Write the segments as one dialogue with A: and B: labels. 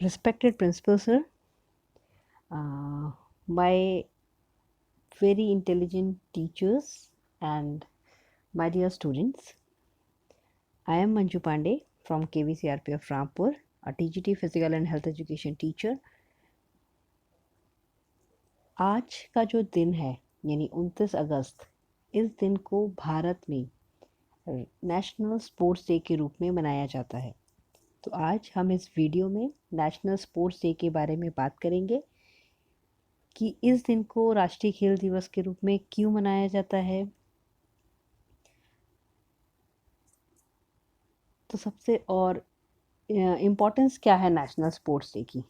A: Respected principal sir, my very intelligent teachers, and my dear students, I am Manju Pandey from KVCRPF Rampur, a TGT Physical and Health Education teacher. आज का जो दिन है यानी 29 अगस्त, इस दिन को भारत में नेशनल स्पोर्ट्स डे के रूप में मनाया जाता है। तो आज हम इस वीडियो में नेशनल स्पोर्ट्स डे के बारे में बात करेंगे कि इस दिन को राष्ट्रीय खेल दिवस के रूप में क्यों मनाया जाता है। तो सबसे और इम्पोर्टेंस क्या है नेशनल स्पोर्ट्स डे की।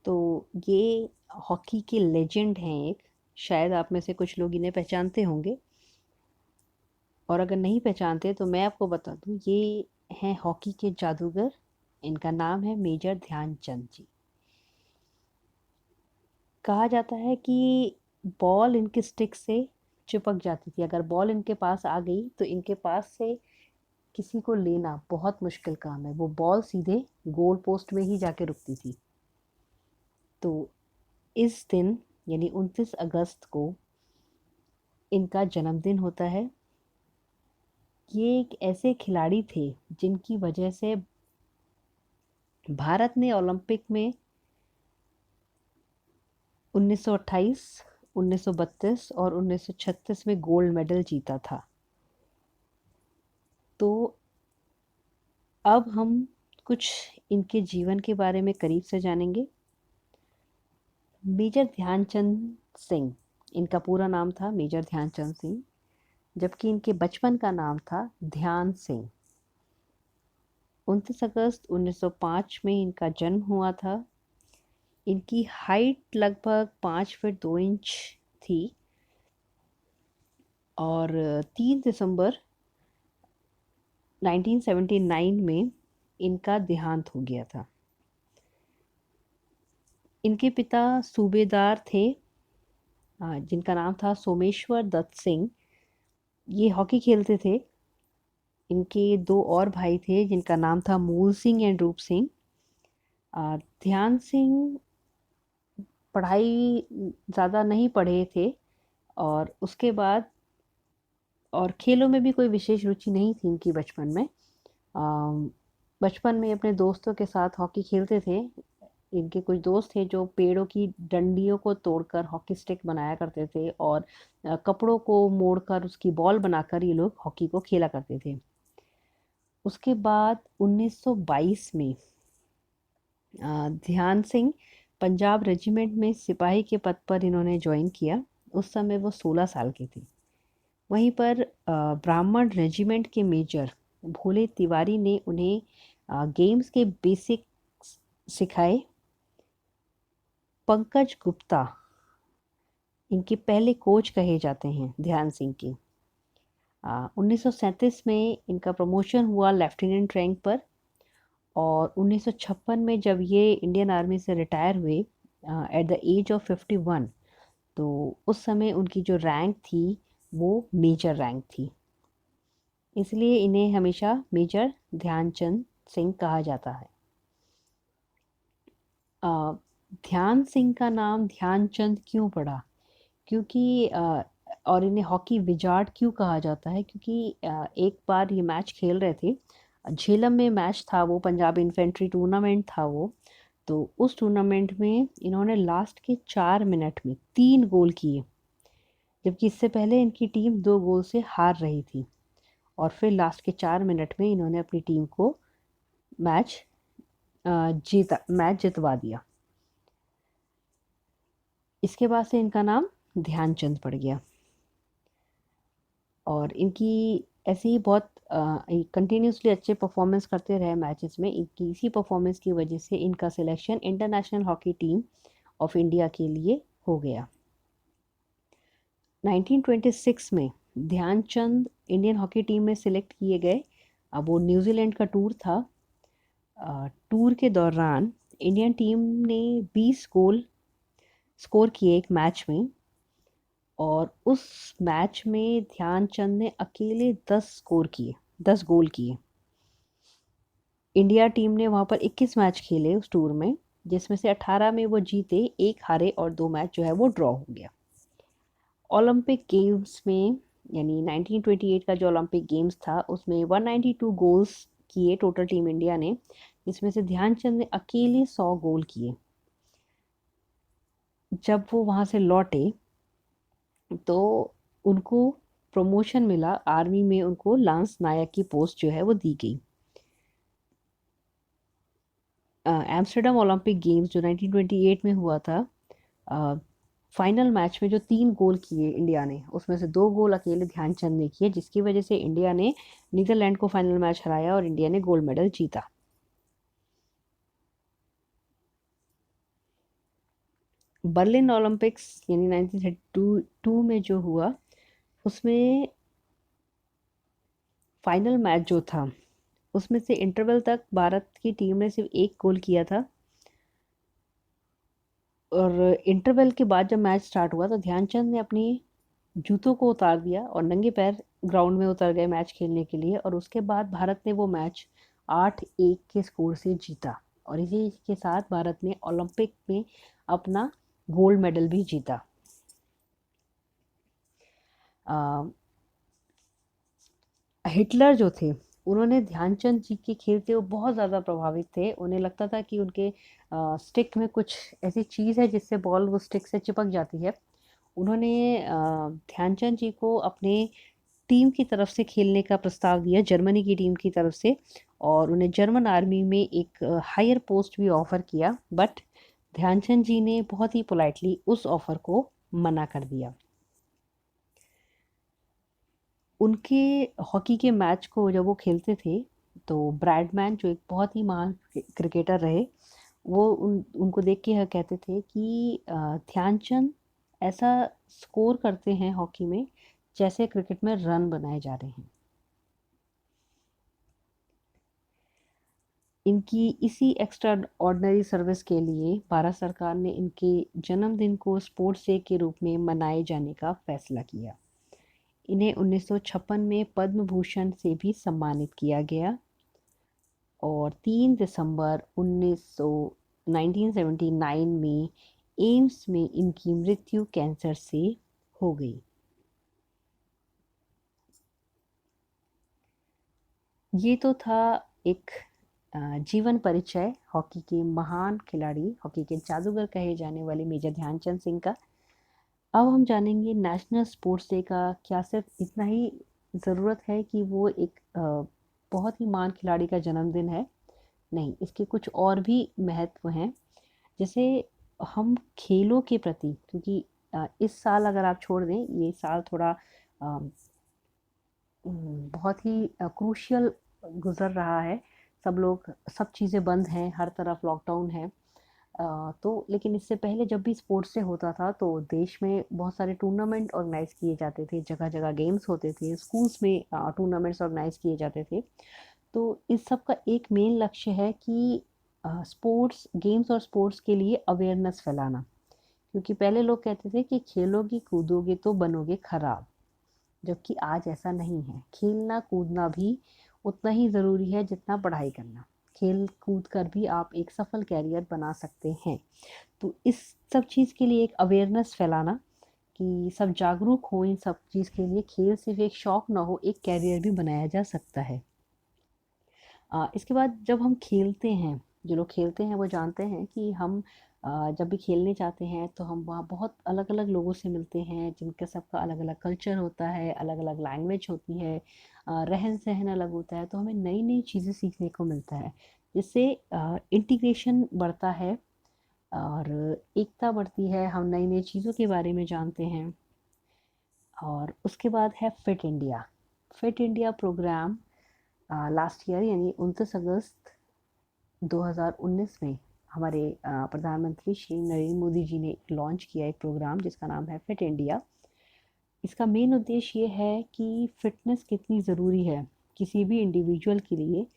A: तो ये हॉकी के लेजेंड हैं एक, शायद आप में से कुछ लोग इन्हें पहचानते होंगे, और अगर नहीं पहचानते तो मैं आपको बता दूं, ये हैं हॉकी के जादूगर। इनका नाम है मेजर ध्यानचंद जी। कहा जाता है कि बॉल इनके स्टिक से चिपक जाती थी। अगर बॉल इनके पास आ गई तो इनके पास से किसी को लेना बहुत मुश्किल काम है। वो बॉल सीधे गोल पोस्ट में ही जाके रुकती थी। तो इस दिन यानी 29 अगस्त को इनका जन्मदिन होता है। ये एक ऐसे खिलाड़ी थे जिनकी वजह से भारत ने ओलंपिक में 1928, 1932 और 1936 में गोल्ड मेडल जीता था। तो अब हम कुछ इनके जीवन के बारे में करीब से जानेंगे। मेजर ध्यानचंद सिंह, इनका पूरा नाम था मेजर ध्यानचंद सिंह, जबकि इनके बचपन का नाम था ध्यान सिंह। 29 अगस्त 1905 में इनका जन्म हुआ था। इनकी हाइट लगभग 5 फीट 2 इंच थी और 3 दिसंबर 1979 में इनका देहांत हो गया था। इनके पिता सूबेदार थे जिनका नाम था सोमेश्वर दत्त सिंह। ये हॉकी खेलते थे। इनके दो और भाई थे जिनका नाम था मूल सिंह एंड रूप सिंह। ध्यान सिंह पढ़ाई ज़्यादा नहीं पढ़े थे और उसके बाद और खेलों में भी कोई विशेष रुचि नहीं थी इनकी बचपन में। बचपन में अपने दोस्तों के साथ हॉकी खेलते थे। इनके कुछ दोस्त थे जो पेड़ों की डंडियों को तोड़कर हॉकी स्टिक बनाया करते थे और कपड़ों को मोड़कर उसकी बॉल बनाकर ये लोग हॉकी को खेला करते थे। उसके बाद 1922 में ध्यान सिंह पंजाब रेजिमेंट में सिपाही के पद पर इन्होंने ज्वाइन किया। उस समय वो 16 साल के थे। वहीं पर ब्राह्मण रेजिमेंट के मेजर भोले तिवारी ने उन्हें गेम्स के बेसिक सिखाए। पंकज गुप्ता इनके पहले कोच कहे जाते हैं ध्यान सिंह के। 1937 में इनका प्रमोशन हुआ लेफ्टिनेंट रैंक पर और 1956 में जब ये इंडियन आर्मी से रिटायर हुए एट द एज ऑफ 51, तो उस समय उनकी जो रैंक थी वो मेजर रैंक थी। इसलिए इन्हें हमेशा मेजर ध्यानचंद सिंह कहा जाता है। ध्यान सिंह का नाम ध्यानचंद क्यों पड़ा? क्योंकि और इन्हें हॉकी विजार्ड क्यों कहा जाता है? क्योंकि एक बार ये मैच खेल रहे थे, झेलम में मैच था, वो पंजाब इन्फेंट्री टूर्नामेंट था वो। तो उस टूर्नामेंट में इन्होंने लास्ट के 4 मिनट में 3 गोल किए, जबकि इससे पहले इनकी टीम 2 गोल से हार रही थी। और फिर लास्ट के 4 मिनट में इन्होंने अपनी टीम को मैच जितवा दिया। इसके बाद से इनका नाम ध्यानचंद पड़ गया। और इनकी ऐसे ही बहुत कंटिन्यूसली अच्छे परफॉर्मेंस करते रहे मैचेस में। इनकी इसी परफॉर्मेंस की वजह से इनका selection international hockey team of India के लिए हो गया। 1926 में ध्यानचंद इंडियन हॉकी टीम में सिलेक्ट किए गए। अब वो न्यूजीलैंड का टूर था। टूर के दौरान इंडियन टीम ने 20 गोल स्कोर किए एक मैच में, और उस मैच में ध्यानचंद ने अकेले 10 गोल किए। इंडिया टीम ने वहाँ पर 21 मैच खेले उस टूर में, जिसमें से 18 में वो जीते, 1 हारे और 2 मैच जो है वो ड्रॉ हो गया। ओलंपिक गेम्स में यानी 1928 का जो ओलंपिक गेम्स था उसमें 192 गोल्स किए टोटल टीम इंडिया ने, जिसमें से ध्यानचंद ने अकेले 100 गोल किए। जब वो वहाँ से लौटे तो उनको प्रमोशन मिला, आर्मी में उनको लांस नायक की पोस्ट जो है वो दी गई। एम्स्टर्डम ओलंपिक गेम्स जो 1928 में हुआ था, फाइनल मैच में जो 3 गोल किए इंडिया ने, उसमें से 2 गोल अकेले ध्यानचंद ने किए, जिसकी वजह से इंडिया ने नीदरलैंड को फाइनल मैच हराया और इंडिया ने गोल्ड मेडल जीता। बर्लिन ओलंपिक्स यानी 1932 में जो हुआ, उसमें फाइनल मैच जो था उसमें से इंटरवल तक भारत की टीम ने सिर्फ 1 गोल किया था, और इंटरवल के बाद जब मैच स्टार्ट हुआ तो ध्यानचंद ने अपनी जूतों को उतार दिया और नंगे पैर ग्राउंड में उतर गए मैच खेलने के लिए, और उसके बाद भारत ने वो मैच 8-1 के स्कोर से जीता, और इसी के साथ भारत ने ओलंपिक में अपना गोल्ड मेडल भी जीता। हिटलर जो थे, उन्होंने ध्यानचंद जी के खेल से वो बहुत ज़्यादा प्रभावित थे। उन्हें लगता था कि उनके स्टिक में कुछ ऐसी चीज़ है जिससे बॉल वो स्टिक से चिपक जाती है। उन्होंने ध्यानचंद जी को अपने टीम की तरफ से खेलने का प्रस्ताव दिया, जर्मनी की टीम की तरफ से, और उन्हें जर्मन आर्मी में एक हायर पोस्ट भी ऑफ़र किया, बट ध्यानचंद जी ने बहुत ही पोलाइटली उस ऑफ़र को मना कर दिया। उनके हॉकी के मैच को जब वो खेलते थे तो ब्रैडमैन जो एक बहुत ही महान क्रिकेटर रहे, वो उनको देख के यह कहते थे कि ध्यानचंद ऐसा स्कोर करते हैं हॉकी में जैसे क्रिकेट में रन बनाए जा रहे हैं। इनकी इसी एक्स्ट्रा ऑर्डिनरी सर्विस के लिए भारत सरकार ने इनके जन्मदिन को स्पोर्ट्स डे के रूप में मनाए जाने का फैसला किया। इन्हें 1956 में पद्म भूषण से भी सम्मानित किया गया, और 3 दिसंबर 1979 में एम्स में इनकी मृत्यु कैंसर से हो गई। ये तो था एक जीवन परिचय हॉकी के महान खिलाड़ी, हॉकी के जादूगर कहे जाने वाले मेजर ध्यानचंद सिंह का। अब हम जानेंगे नेशनल स्पोर्ट्स डे का क्या सिर्फ इतना ही ज़रूरत है कि वो एक बहुत ही महान खिलाड़ी का जन्मदिन है? नहीं, इसके कुछ और भी महत्व हैं। जैसे हम खेलों के प्रति, क्योंकि इस साल अगर आप छोड़ दें, ये साल थोड़ा बहुत ही क्रूशियल गुजर रहा है। सब लोग, सब चीज़ें बंद हैं, हर तरफ लॉकडाउन है। तो लेकिन इससे पहले जब भी स्पोर्ट्स डे होता था तो देश में बहुत सारे टूर्नामेंट ऑर्गेनाइज किए जाते थे, जगह जगह गेम्स होते थे, स्कूल्स में टूर्नामेंट्स ऑर्गेनाइज किए जाते थे। तो इस सब का एक मेन लक्ष्य है कि स्पोर्ट्स गेम्स और स्पोर्ट्स के लिए अवेयरनेस फैलाना, क्योंकि पहले लोग कहते थे कि खेलोगे कूदोगे तो बनोगे खराब, जबकि आज ऐसा नहीं है। खेलना कूदना भी उतना ही ज़रूरी है जितना पढ़ाई करना। खेल कूद कर भी आप एक सफल कैरियर बना सकते हैं। तो इस सब चीज़ के लिए एक अवेयरनेस फैलाना, कि सब जागरूक हो इन सब चीज़ के लिए, खेल सिर्फ एक शौक ना हो, एक कैरियर भी बनाया जा सकता है। इसके बाद जब हम खेलते हैं, जो लोग खेलते हैं वो जानते हैं कि हम जब भी खेलने जाते हैं तो हम वहाँ बहुत अलग अलग लोगों से मिलते हैं, जिनका सबका अलग अलग कल्चर होता है, अलग अलग लैंग्वेज होती है, रहन सहन अलग होता है, तो हमें नई नई चीज़ें सीखने को मिलता है, जिससे इंटीग्रेशन बढ़ता है और एकता बढ़ती है, हम नई नई चीज़ों के बारे में जानते हैं। और उसके बाद है fit India. Fit India program last year यानी 29 अगस्त 2019 में हमारे प्रधानमंत्री श्री नरेंद्र मोदी जी ने लॉन्च किया एक प्रोग्राम जिसका नाम है फिट इंडिया। इसका मेन उद्देश्य ये है कि फिटनेस कितनी ज़रूरी है किसी भी इंडिविजुअल के लिए,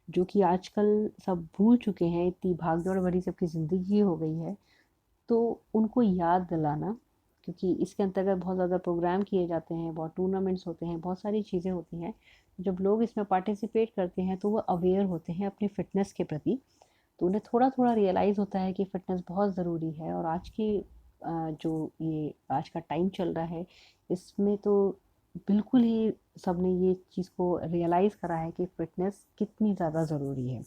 A: जो कि आजकल सब भूल चुके हैं, इतनी भागदौड़ भरी सबकी ज़िंदगी हो गई है। तो उनको याद दिलाना, क्योंकि इसके अंतर्गत बहुत ज़्यादा प्रोग्राम किए जाते हैं, बहुत टूर्नामेंट्स होते हैं, बहुत सारी चीज़ें होती हैं, जब लोग इसमें पार्टिसिपेट करते हैं तो वो अवेयर होते हैं अपनी फ़िटनेस के प्रति, तो उन्हें थोड़ा-थोड़ा रियलाइज़ होता है कि फ़िटनेस बहुत ज़रूरी है। और आज की जो ये आज का टाइम चल रहा है, इसमें तो बिल्कुल ही सबने ये चीज़ को रियलाइज़ करा है कि फ़िटनेस कितनी ज़्यादा ज़रूरी है।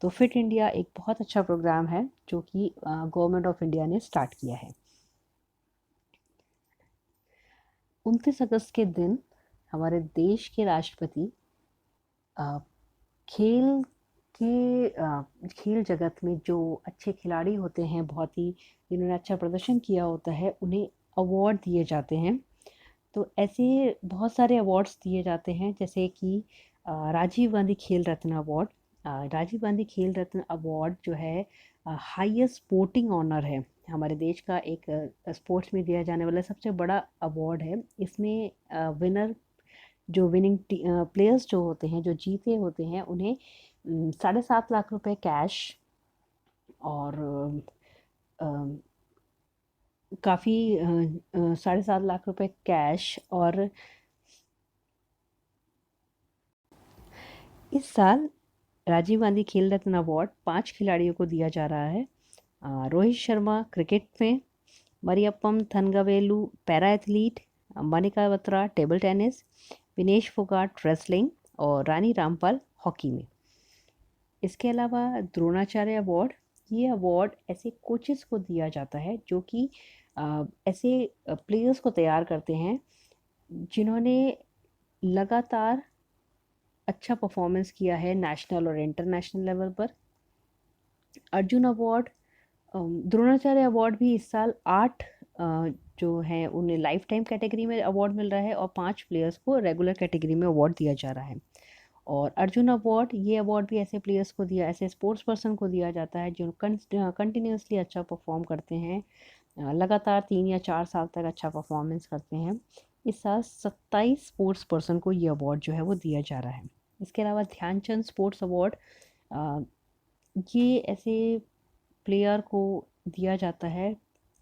A: तो फिट इंडिया एक बहुत अच्छा प्रोग्राम है जो कि गवर्नमेंट ऑफ इंडिया ने स्टार्ट किया है। 29 अगस्त के दिन हमारे देश के राष्ट्रपति अ, खेल खेल जगत में जो अच्छे खिलाड़ी होते हैं, बहुत ही जिन्होंने अच्छा प्रदर्शन किया होता है, उन्हें अवार्ड दिए जाते हैं। तो ऐसे बहुत सारे अवार्ड्स दिए जाते हैं, जैसे कि राजीव गांधी खेल रत्न अवार्ड। राजीव गांधी खेल रत्न अवार्ड जो है हाईएस्ट स्पोर्टिंग ऑनर है, हमारे देश का एक स्पोर्ट्स में दिया जाने वाला सबसे बड़ा अवार्ड है। इसमें विनर जो विनिंग प्लेयर्स जो होते हैं, जो जीते होते हैं, उन्हें 7.5 लाख रुपए कैश और काफ़ी 7.5 लाख रुपए कैश। और इस साल राजीव गांधी खेल रत्न अवार्ड 5 खिलाड़ियों को दिया जा रहा है। रोहित शर्मा क्रिकेट में, Mariyappan Thangavelu para athlete, Manika Batra table tennis, Vinesh Phogat wrestling और रानी रामपाल हॉकी में। इसके अलावा द्रोणाचार्य अवार्ड, ये अवार्ड ऐसे कोचेस को दिया जाता है जो कि ऐसे प्लेयर्स को तैयार करते हैं जिन्होंने लगातार अच्छा परफॉर्मेंस किया है नेशनल और इंटरनेशनल लेवल पर। अर्जुन अवार्ड, द्रोणाचार्य अवार्ड भी इस साल 8 जो हैं उन्हें लाइफ टाइम कैटेगरी में अवार्ड मिल रहा है और 5 प्लेयर्स को रेगुलर कैटेगरी में अवार्ड दिया जा रहा है। और अर्जुन अवार्ड, ये अवार्ड भी ऐसे प्लेयर्स को दिया, ऐसे स्पोर्ट्स पर्सन को दिया जाता है जो कंटिन्यूसली अच्छा परफॉर्म करते हैं, लगातार 3 या 4 साल तक अच्छा परफॉर्मेंस करते हैं। इस साल 27 स्पोर्ट्स पर्सन को ये अवार्ड जो है वो दिया जा रहा है। इसके अलावा ध्यानचंद स्पोर्ट्स अवार्ड, ये ऐसे प्लेयर को दिया जाता है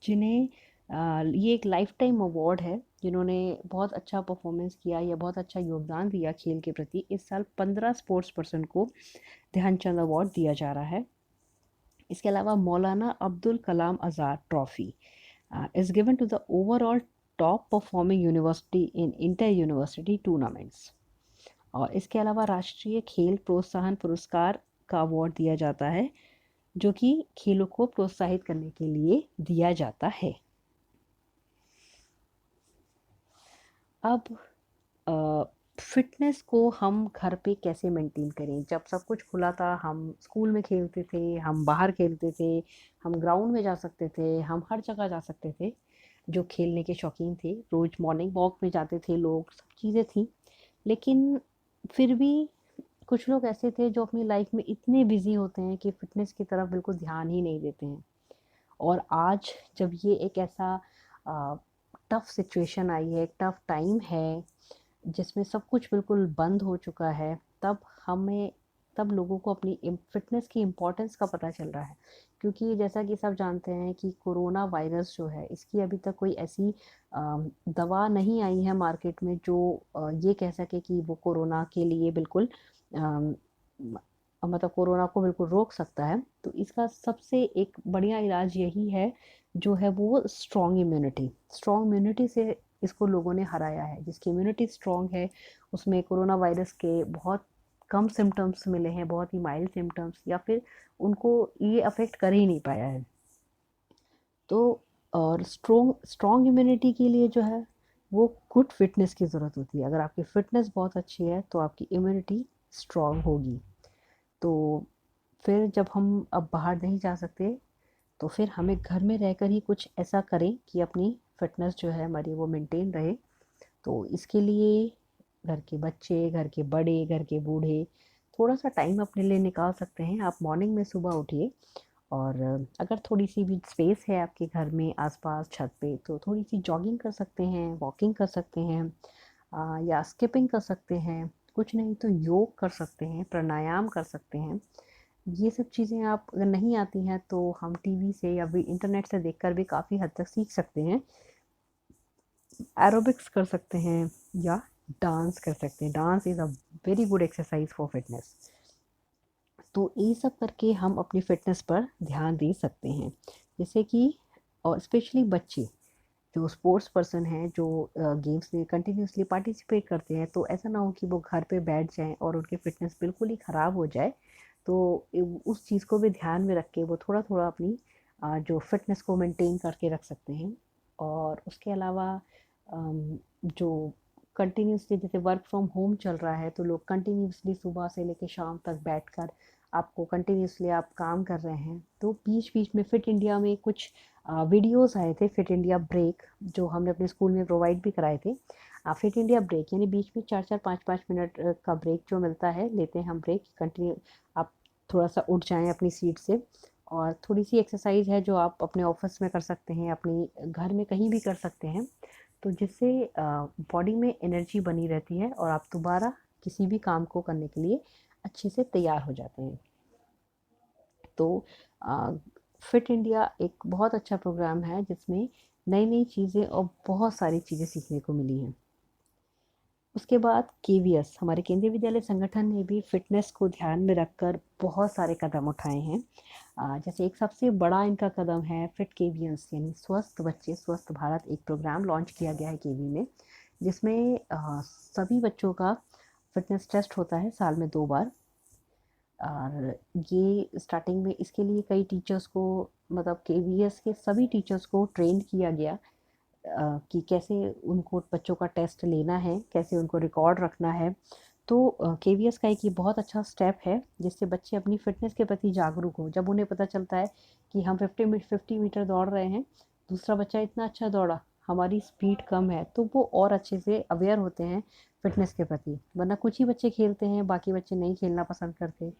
A: जिन्हें ये एक लाइफ टाइम अवार्ड है, जिन्होंने बहुत अच्छा परफॉर्मेंस किया या बहुत अच्छा योगदान दिया खेल के प्रति। इस साल 15 स्पोर्ट्स पर्सन को ध्यानचंद अवार्ड दिया जा रहा है। इसके अलावा मौलाना Abdul Kalam Azad trophy is given to the overall top performing university in inter university tournaments। और इसके अलावा राष्ट्रीय खेल प्रोत्साहन पुरस्कार का अवार्ड दिया जाता है जो कि खेलों को प्रोत्साहित करने के लिए दिया जाता है। अब फिटनेस को हम घर पे कैसे मेंटेन करें? जब सब कुछ खुला था, हम स्कूल में खेलते थे, हम बाहर खेलते थे, हम ग्राउंड में जा सकते थे, हम हर जगह जा सकते थे। जो खेलने के शौकीन थे, रोज़ मॉर्निंग वॉक में जाते थे लोग, सब चीज़ें थी। लेकिन फिर भी कुछ लोग ऐसे थे जो अपनी लाइफ में इतने बिजी होते हैं कि फिटनेस की तरफ बिल्कुल ध्यान ही नहीं देते हैं। और आज जब ये एक ऐसा टफ सिचुएशन आई है, टफ टाइम है, जिसमें सब कुछ बिल्कुल बंद हो चुका है, तब लोगों को अपनी फिटनेस की इम्पोर्टेंस का पता चल रहा है। क्योंकि जैसा कि सब जानते हैं कि कोरोना वायरस जो है, इसकी अभी तक कोई ऐसी दवा नहीं आई है मार्केट में जो ये कह सके कि वो कोरोना के लिए बिल्कुल मतलब कोरोना को बिल्कुल रोक सकता है। तो इसका सबसे एक बढ़िया इलाज यही है जो है वो स्ट्रॉन्ग इम्यूनिटी से इसको लोगों ने हराया है। जिसकी इम्यूनिटी स्ट्रॉन्ग है उसमें कोरोना वायरस के बहुत कम सिम्टम्स मिले हैं, बहुत ही माइल्ड सिम्टम्स, या फिर उनको ये अफेक्ट कर ही नहीं पाया है। तो और स्ट्रॉन्ग इम्यूनिटी के लिए जो है वो गुड फिटनेस की ज़रूरत होती है। अगर आपकी फिटनेस बहुत अच्छी है तो आपकी इम्यूनिटी स्ट्रॉन्ग होगी। तो फिर जब हम अब बाहर नहीं जा सकते तो फिर हमें घर में रहकर ही कुछ ऐसा करें कि अपनी फिटनेस जो है हमारी वो मेंटेन रहे। तो इसके लिए घर के बच्चे, घर के बड़े, घर के बूढ़े थोड़ा सा टाइम अपने लिए निकाल सकते हैं। आप मॉर्निंग में सुबह उठिए और अगर थोड़ी सी भी स्पेस है आपके घर में आसपास छत पे तो थोड़ी सी जॉगिंग कर सकते हैं, वॉकिंग कर सकते हैं, या स्किपिंग कर सकते हैं। कुछ नहीं तो योग कर सकते हैं, प्राणायाम कर सकते हैं। ये सब चीज़ें आप अगर नहीं आती हैं तो हम टीवी से या भी इंटरनेट से देखकर भी काफ़ी हद तक सीख सकते हैं। एरोबिक्स कर सकते हैं या डांस कर सकते हैं। Dance is a very good exercise for fitness. तो ये सब करके हम अपनी फ़िटनेस पर ध्यान दे सकते हैं। जैसे कि और स्पेशली बच्चे जो स्पोर्ट्स पर्सन हैं, जो गेम्स में कंटिन्यूअसली पार्टिसिपेट करते हैं, तो ऐसा ना हो कि वो घर पे बैठ जाएँ और उनकी फ़िटनेस बिल्कुल ही ख़राब हो जाए। तो उस चीज़ को भी ध्यान में रख के वो थोड़ा-थोड़ा अपनी जो फ़िटनेस को मेंटेन करके रख सकते हैं। और उसके अलावा जो कंटिन्यूअसली जैसे वर्क फ्रॉम होम चल रहा है, तो लोग कंटिन्यूअसली सुबह से लेके शाम तक बैठकर आपको कंटिन्यूअसली आप काम कर रहे हैं। तो बीच-बीच में फिट इंडिया में कुछ वीडियोज़ आए थे, फिट इंडिया ब्रेक, जो हमने अपने स्कूल में प्रोवाइड भी कराए थे। फिट इंडिया ब्रेक यानी बीच में 4-4 5-5 मिनट का ब्रेक जो मिलता है, लेते हैं हम ब्रेक कंटिन्यू। आप थोड़ा-सा उठ जाएँ अपनी सीट से और थोड़ी-सी एक्सरसाइज़ है जो आप अपने ऑफ़िस में कर सकते हैं, अपनी घर में कहीं भी कर सकते हैं। तो जिससे बॉडी में एनर्जी बनी रहती है और आप दोबारा किसी भी काम को करने के लिए अच्छे से तैयार हो जाते हैं। तो फिट इंडिया एक बहुत अच्छा प्रोग्राम है जिसमें नई-नई चीज़ें और बहुत सारी चीज़ें सीखने को मिली हैं। उसके बाद केवीएस हमारे केंद्रीय विद्यालय संगठन ने भी फ़िटनेस को ध्यान में रखकर बहुत सारे कदम उठाए हैं। जैसे एक सबसे बड़ा इनका कदम है फिट केवीएस यानी स्वस्थ बच्चे स्वस्थ भारत, एक प्रोग्राम लॉन्च किया गया है केवी में, जिसमें सभी बच्चों का फ़िटनेस टेस्ट होता है साल में 2 बार। और ये स्टार्टिंग में इसके लिए कई टीचर्स को, मतलब केवीएस के सभी टीचर्स को ट्रेन किया गया कि कैसे उनको बच्चों का टेस्ट लेना है, कैसे उनको रिकॉर्ड रखना है। तो केवीएस का एक ये बहुत अच्छा स्टेप है जिससे बच्चे अपनी फ़िटनेस के प्रति जागरूक हों। जब उन्हें पता चलता है कि हम 50 मीटर दौड़ रहे हैं, दूसरा बच्चा इतना अच्छा दौड़ा, हमारी स्पीड कम है, तो वो और अच्छे से अवेयर होते हैं फ़िटनेस के प्रति। वरना कुछ ही बच्चे खेलते हैं, बाकी बच्चे नहीं खेलना पसंद करते।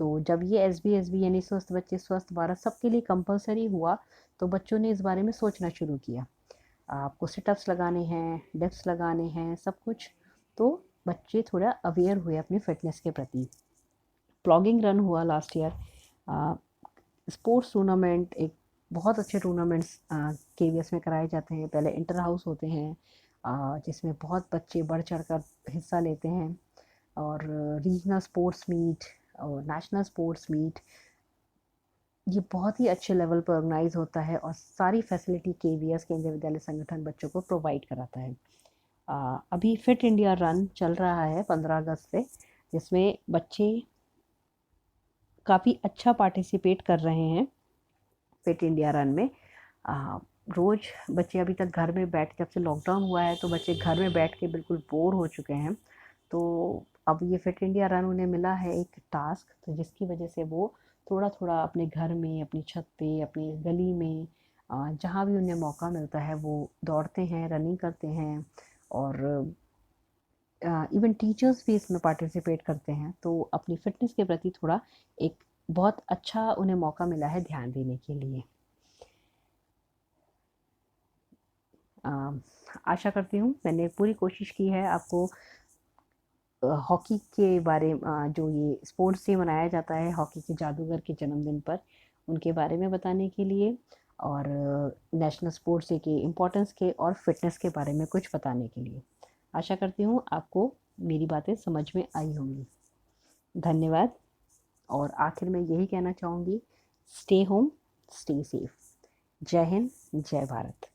A: तो जब ये एसबी यानी स्वस्थ बच्चे स्वस्थ भारत सबके लिए कंपल्सरी हुआ, तो बच्चों ने इस बारे में सोचना शुरू किया। आपको सिटअप्स लगाने हैं, डिप्स लगाने हैं, सब कुछ। तो बच्चे थोड़ा अवेयर हुए अपनी फ़िटनेस के प्रति। प्लॉगिंग रन हुआ लास्ट ईयर। स्पोर्ट्स टूर्नामेंट, एक बहुत अच्छे टूर्नामेंट्स केवीएस में कराए जाते हैं। पहले इंटर हाउस होते हैं जिसमें बहुत बच्चे बढ़ चढ़ कर हिस्सा लेते हैं, और रीजनल स्पोर्ट्स मीट और नेशनल स्पोर्ट्स मीट, ये बहुत ही अच्छे लेवल पर ऑर्गेनाइज होता है और सारी फैसिलिटी केवीएस केंद्रीय विद्यालय संगठन बच्चों को प्रोवाइड कराता है। अभी फिट इंडिया रन चल रहा है 15 अगस्त से, जिसमें बच्चे काफ़ी अच्छा पार्टिसिपेट कर रहे हैं फिट इंडिया रन में। रोज़ बच्चे अभी तक घर में बैठ, जब से लॉकडाउन हुआ है तो बच्चे घर में बैठ के बिल्कुल बोर हो चुके हैं। तो अब ये फिट इंडिया रन उन्हें मिला है एक टास्क, तो जिसकी वजह से वो थोड़ा-थोड़ा अपने घर में, अपनी छत पे, अपनी गली में जहाँ भी उन्हें मौका मिलता है वो दौड़ते हैं, रनिंग करते हैं। और इवन टीचर्स भी इसमें पार्टिसिपेट करते हैं। तो अपनी फ़िटनेस के प्रति थोड़ा एक बहुत अच्छा उन्हें मौका मिला है ध्यान देने के लिए। आशा करती हूँ मैंने पूरी कोशिश की है आपको हॉकी के बारे जो ये स्पोर्ट्स डे मनाया जाता है हॉकी के जादूगर के जन्मदिन पर, उनके बारे में बताने के लिए, और नेशनल स्पोर्ट्स डे के इम्पोर्टेंस के और फिटनेस के बारे में कुछ बताने के लिए। आशा करती हूँ आपको मेरी बातें समझ में आई होंगी। धन्यवाद। और आखिर में यही कहना चाहूँगी, स्टे होम, स्टे सेफ। जय हिंद, जय भारत।